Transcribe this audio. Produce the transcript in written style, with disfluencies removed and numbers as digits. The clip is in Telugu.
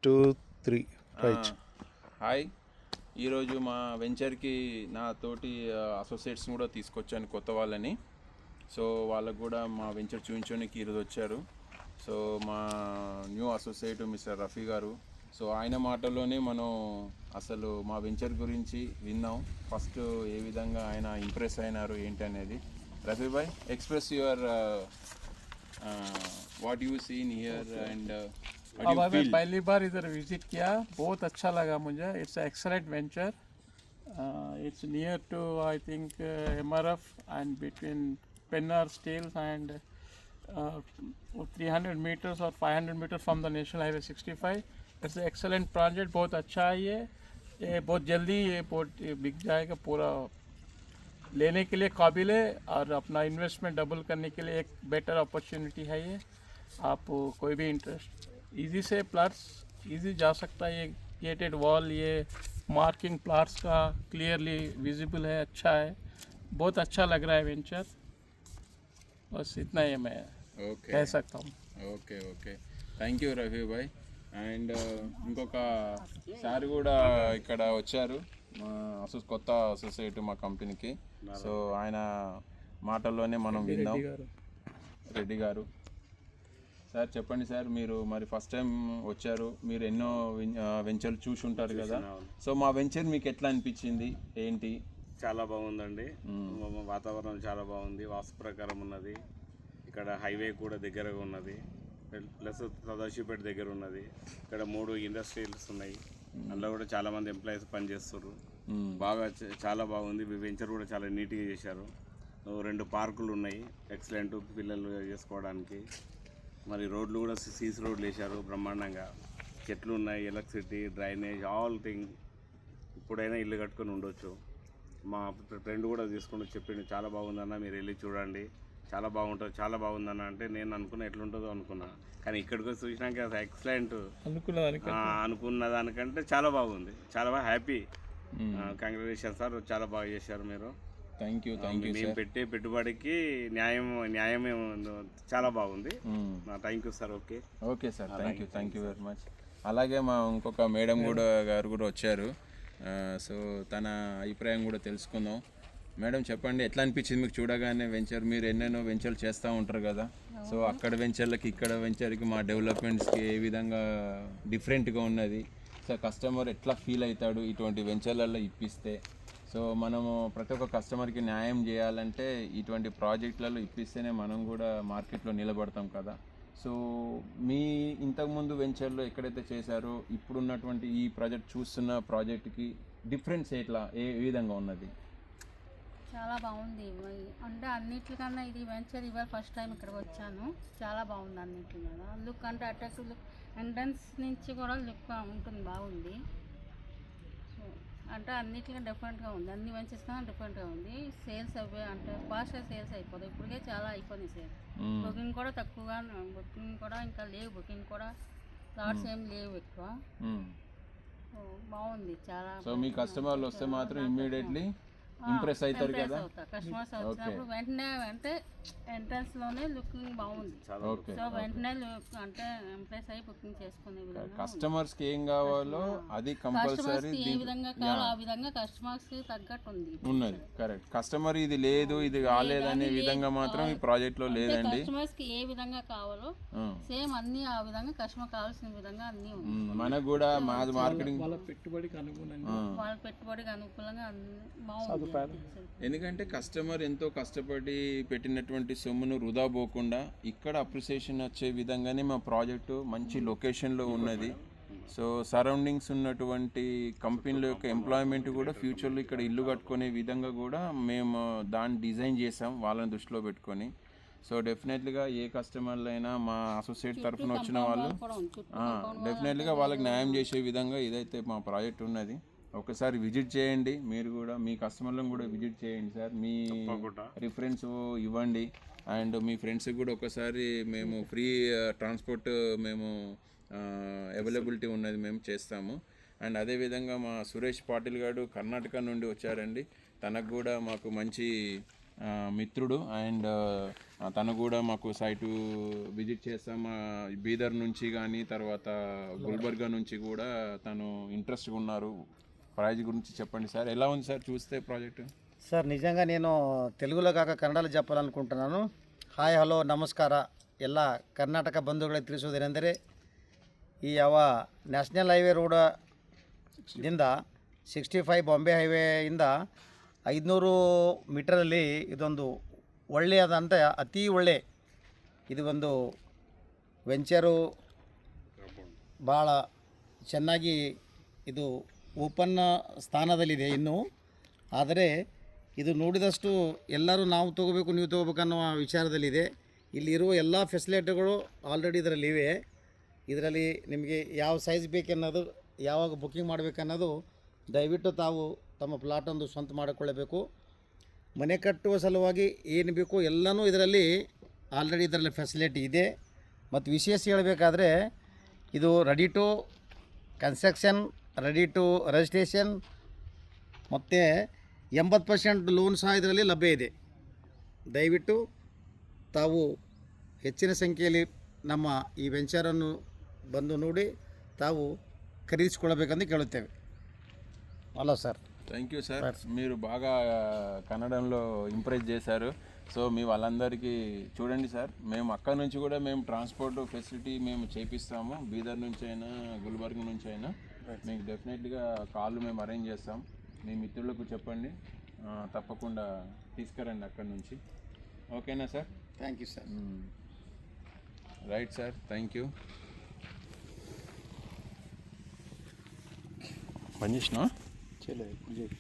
2 3 రైట్. హాయ్, ఈరోజు మా వెంచర్కి నా తోటి అసోసియేట్స్ కూడా తీసుకొచ్చాను, కొత్త వాళ్ళని. సో వాళ్ళకు కూడా మా వెంచర్ చూపించడానికి ఈరోజు వచ్చారు. సో మా న్యూ అసోసియేట్ మిస్టర్ రఫీ గారు. సో ఆయన మాటల్లోనే మనం అసలు మా వెంచర్ గురించి విన్నాం. ఫస్ట్ ఏ విధంగా ఆయన ఇంప్రెస్ అయినారు ఏంటి అనేది. రఫీ భాయ్, express your what you seen here and अब हमें पहली बार इधर विजिट किया, बहुत अच्छा लगा मुझे. It's excellent venture. It's near to I think MRF and between Pennar Steels and 300 meters or 500 meters from the National Highway 65. It's excellent project, बहुत अच्छा है ये बहुत जल्दी ये बहुत बिक जाएगा, पूरा लेने के लिए काबिल है और अपना इन्वेस्टमेंट डबल करने के लिए एक बेटर अपॉर्चुनिटी है ये. आप कोई भी इंटरेस्ट इजी से प्लाट्स इजी जा सकता है. ये गेटेड वॉल, ये मार्किंग प्लाट्स का क्लियरली विजिबल है, अच्छा है, बहुत अच्छा लग रहा है वेंचर. बस इतना ही मैं ఓకే कह सकता हूँ. Okay okay thank you Rafi Bhai. And ఇంకొక సార్ కూడా ఇక్కడ వచ్చారు, మా కొత్త అసోసియేట్ మా కంపెనీకి. సో ఆయన మాటల్లోనే మనం విందాం. రెడ్డి గారు సార్, చెప్పండి సార్. మీరు మరి ఫస్ట్ టైం వచ్చారు, మీరు ఎన్నో వెంచర్లు చూసి ఉంటారు కదా. సో మా వెంచర్ మీకు ఎట్లా అనిపించింది ఏంటి? చాలా బాగుందండి. వాతావరణం చాలా బాగుంది, వాస్తు ప్రకారం ఉన్నది. ఇక్కడ హైవే కూడా దగ్గరగా ఉన్నది, ప్లస్ సదాశివపేట దగ్గర ఉన్నది. ఇక్కడ 3 ఇండస్ట్రియల్స్ ఉన్నాయి, అందులో కూడా చాలామంది ఎంప్లాయీస్ పనిచేస్తారు. బాగా చాలా బాగుంది. వెంచర్ కూడా చాలా నీట్గా చేశారు. 2 పార్కులు ఉన్నాయి, ఎక్సలెంట్ పిల్లలు చేసుకోవడానికి. మరి రోడ్లు కూడా సీసీ రోడ్లు వేశారు బ్రహ్మాండంగా. చెట్లు ఉన్నాయి, ఎలక్ట్రిసిటీ, డ్రైనేజ్, ఆల్ థింగ్. ఇప్పుడైనా ఇల్లు కట్టుకొని ఉండొచ్చు. మా ఫ్రెండ్ కూడా తీసుకుంటూ చెప్పిండు, చాలా బాగుందన్న, మీరు వెళ్ళి చూడండి, చాలా బాగుంటుంది, చాలా బాగుందన్న. అంటే నేను అనుకున్నా ఎట్లుంటుందో అనుకున్నా, కానీ ఇక్కడికి వచ్చి చూసినాక ఎక్సలెంట్ అనుకున్న దానికంటే చాలా బాగుంది. చాలా బాగా హ్యాపీ. కంగ్రాచులేషన్ సార్, చాలా బాగా చేశారు మీరు. థ్యాంక్ యూ మేము పెట్టే పెట్టుబడికి న్యాయమే చాలా బాగుంది. Thank you sir. Okay okay sir, thank you very much. అలాగే మా ఇంకొక మేడం కూడా గారు కూడా వచ్చారు. సో తన అభిప్రాయం కూడా తెలుసుకుందాం. మేడం, చెప్పండి, ఎట్లా అనిపించింది మీకు చూడగానే వెంచర్? మీరు ఎన్నెన్నో వెంచర్లు చేస్తూ ఉంటారు కదా. సో అక్కడ వెంచర్లకి ఇక్కడ వెంచర్కి మా డెవలప్మెంట్స్కి ఏ విధంగా డిఫరెంట్గా ఉన్నది? సో కస్టమర్ ఎట్లా ఫీల్ అవుతాడు ఇటువంటి వెంచర్లలో ఇప్పిస్తే? సో మనము ప్రతి ఒక్క కస్టమర్కి న్యాయం చేయాలంటే ఇటువంటి ప్రాజెక్టులలో ఇప్పిస్తేనే మనం కూడా మార్కెట్లో నిలబడతాం కదా. సో మీ ఇంతకుముందు వెంచర్లో ఎక్కడైతే చేశారో ఇప్పుడున్నటువంటి ఈ ప్రాజెక్ట్ చూస్తున్న ప్రాజెక్ట్కి డిఫరెన్స్ ఎట్లా, ఏ విధంగా ఉన్నది? చాలా బాగుంది. అంటే అన్నిటికన్నా ఇది వెంచర్ ఇవాళ ఫస్ట్ టైం ఇక్కడికి వచ్చాను. చాలా బాగుంది అన్నింటి మీద. లుక్ అంటే అట్రాక్టివ్ లుక్, ఎంట్రన్స్ నుంచి కూడా లుక్ ఉంటుంది, బాగుంది. సో అంటే అన్నిటికన్నా డిఫరెంట్గా ఉంది, అన్ని వెంచర్స్ కన్నా డిఫరెంట్గా ఉంది. సేల్స్ అవే అంటే ఫాస్ట్గా సేల్స్ అయిపోతాయి. ఇప్పటికే చాలా అయిపోయినాయి సేల్. బుకింగ్ కూడా తక్కువగా, బుకింగ్ కూడా ఇంకా లేవు, బుకింగ్ కూడా ప్లాట్స్ ఏం లేవు ఎక్కువ. బాగుంది చాలా. సో మీ కస్టమర్లు వస్తే మాత్రం ఇమ్మీడియట్లీ ఇంప్రెస్ అవుతారు కదా. కస్టమర్స్ వచ్చినప్పుడు వెంటనే అంటే ఎంట్రన్స్ లోనే లుకింగ్ బాగుంది. సో వెంటనే అంటే ఇంప్రెస్ అయ్యి బుకింగ్ చేసుకునే విధంగా కస్టమర్స్ కి ఏం కావాలో అది కంపల్సరీ ఏ విధంగా కావాలో ఆ విధంగా కస్టమర్స్ కి తగ్గట్టు ఉన్నది. కరెక్ట్. కస్టమర్ ఇది లేదు, ఇది కాలేదనే విధంగా మాత్రం ఈ ప్రాజెక్ట్ లో లేదండి. కస్టమర్స్ కి ఏ విధంగా కావాలో సేమ్ అన్ని ఆ విధంగా కస్టమర్ కావాల్సిన విధంగా అన్ని ఉన్నాయి. మనకు కూడా మాది మార్కెటింగ్ వాళ్ళ పెట్టుబడికి అనుగుణంగా బాగుంది. ఎందుకంటే కస్టమర్ ఎంతో కష్టపడి పెట్టినటువంటి సొమ్మును వృధా పోకుండా ఇక్కడ అప్రిసియేషన్ వచ్చే విధంగానే మా ప్రాజెక్టు మంచి లొకేషన్లో ఉన్నది. సో సరౌండింగ్స్ ఉన్నటువంటి కంపెనీల యొక్క ఎంప్లాయ్మెంట్ కూడా ఫ్యూచర్లో ఇక్కడ ఇల్లు కట్టుకునే విధంగా కూడా మేము దాన్ని డిజైన్ చేసాం వాళ్ళని దృష్టిలో పెట్టుకొని. సో డెఫినెట్లీగా ఏ కస్టమర్లు అయినా మా అసోసియేట్ తరఫున వచ్చిన వాళ్ళు డెఫినెట్లీగా వాళ్ళకి న్యాయం చేసే విధంగా ఇదైతే మా ప్రాజెక్ట్ ఉన్నది. ఒకసారి విజిట్ చేయండి, మీరు కూడా మీ కస్టమర్లను కూడా విజిట్ చేయండి సార్. మీ రిఫరెన్స్ ఇవ్వండి అండ్ మీ ఫ్రెండ్స్కి కూడా ఒకసారి మేము ఫ్రీ ట్రాన్స్పోర్ట్ మేము అవైలబిలిటీ ఉన్నది, మేము చేస్తాము. అండ్ అదేవిధంగా మా సురేష్ పాటిల్ గారు కర్ణాటక నుండి వచ్చారండి. తనకు కూడా మాకు మంచి మిత్రుడు అండ్ తను కూడా మాకు సైటు విజిట్ చేస్తాం. బీదర్ నుంచి కానీ తర్వాత గుల్బర్గా నుంచి కూడా తను ఇంట్రెస్ట్గా ఉన్నారు. ప్రాజెక్ట్ గురించి చెప్పండి సార్, ఎలా ఉంది సార్ చూస్తే ప్రాజెక్టు? ಸರ್ ನಿಜಂಗ నేను తెలుగులో కాక ಕನ್ನಡದಲ್ಲಿ చెప్పాలనుకుంటున్నాను. ಹಾಯ್ ಹಲೋ ನಮಸ್ಕಾರ ಎಲ್ಲ ಕರ್ನಾಟಕ ಬಂಧುಗಳಿಗೆ ತಿಳಿಸುವುದೇನೆಂದರೆ ಈ ನ್ಯಾಷನಲ್ ಹೈವೇ ರೋಡದಿಂದ 65 ಬಾಂಬೆ ಹೈವೇಯಿಂದ 500 ಮೀಟರಲ್ಲಿ ಇದೊಂದು ಒಳ್ಳೆಯದಂತ ಅತಿ ಒಳ್ಳೆ ಇದು ಒಂದು ವೆಂಚರು ಭಾಳ ಚೆನ್ನಾಗಿ ಇದು ಓಪನ್ ಸ್ಥಾನದಲ್ಲಿದೆ ಇನ್ನೂ. ಆದರೆ ಇದು ನೋಡಿದಷ್ಟು ಎಲ್ಲರೂ ನಾವು ತೊಗೋಬೇಕು ನೀವು ತೊಗೋಬೇಕು ಅನ್ನೋ ವಿಚಾರದಲ್ಲಿದೆ. ಇಲ್ಲಿರುವ ಎಲ್ಲ ಫೆಸಿಲಿಟಿಗಳು ಆಲ್ರೆಡಿ ಇದರಲ್ಲಿವೆ. ಇದರಲ್ಲಿ ನಿಮಗೆ ಯಾವ ಸೈಜ್ ಬೇಕೆನ್ನೋದು ಯಾವಾಗ ಬುಕ್ಕಿಂಗ್ ಮಾಡಬೇಕನ್ನೋದು ದಯವಿಟ್ಟು ತಾವು ತಮ್ಮ ಪ್ಲಾಟೊಂದು ಸ್ವಂತ ಮಾಡಿಕೊಳ್ಳಬೇಕು. ಮನೆ ಕಟ್ಟುವ ಸಲುವಾಗಿ ಏನು ಬೇಕು ಎಲ್ಲನೂ ಇದರಲ್ಲಿ ಆಲ್ರೆಡಿ ಇದರಲ್ಲಿ ಫೆಸಿಲಿಟಿ ಇದೆ. ಮತ್ತು ವಿಶೇಷ ಹೇಳಬೇಕಾದ್ರೆ ಇದು ready to construction, ready to registration ಮತ್ತು 80% ಲೋನ್ ಸಹ ಇದರಲ್ಲಿ ಲಭ್ಯ ಇದೆ. ದಯವಿಟ್ಟು ತಾವು ಹೆಚ್ಚಿನ ಸಂಖ್ಯೆಯಲ್ಲಿ ನಮ್ಮ ಈ ವೆಂಚರನ್ನು ಬಂದು ನೋಡಿ ತಾವು ఖరీదించుకోవಬೇಕೆಂದು ಕೇಳುತ್ತೇವೆ. Hello sir. Thank you sir, మీరు బాగా కన్నడంలో ఇంప్రెస్ చేశారు. సో మీ వాళ్ళందరికీ చూడండి సార్, మేము అక్కడ నుంచి కూడా మేము ట్రాన్స్పోర్ట్ ఫెసిలిటీ మేము చేపిస్తాము. బీదర్ నుంచి అయినా గుల్బర్గ్ నుంచి అయినా మీకు డెఫినెట్లీగా కాళ్ళు మేము అరేంజ్ చేస్తాం. మీ మిత్రులకు చెప్పండి, తప్పకుండా తీసుకురండి అక్కడి నుంచి. ఓకేనా sir? Thank you sir. Right sir, thank you. పని చేసినా?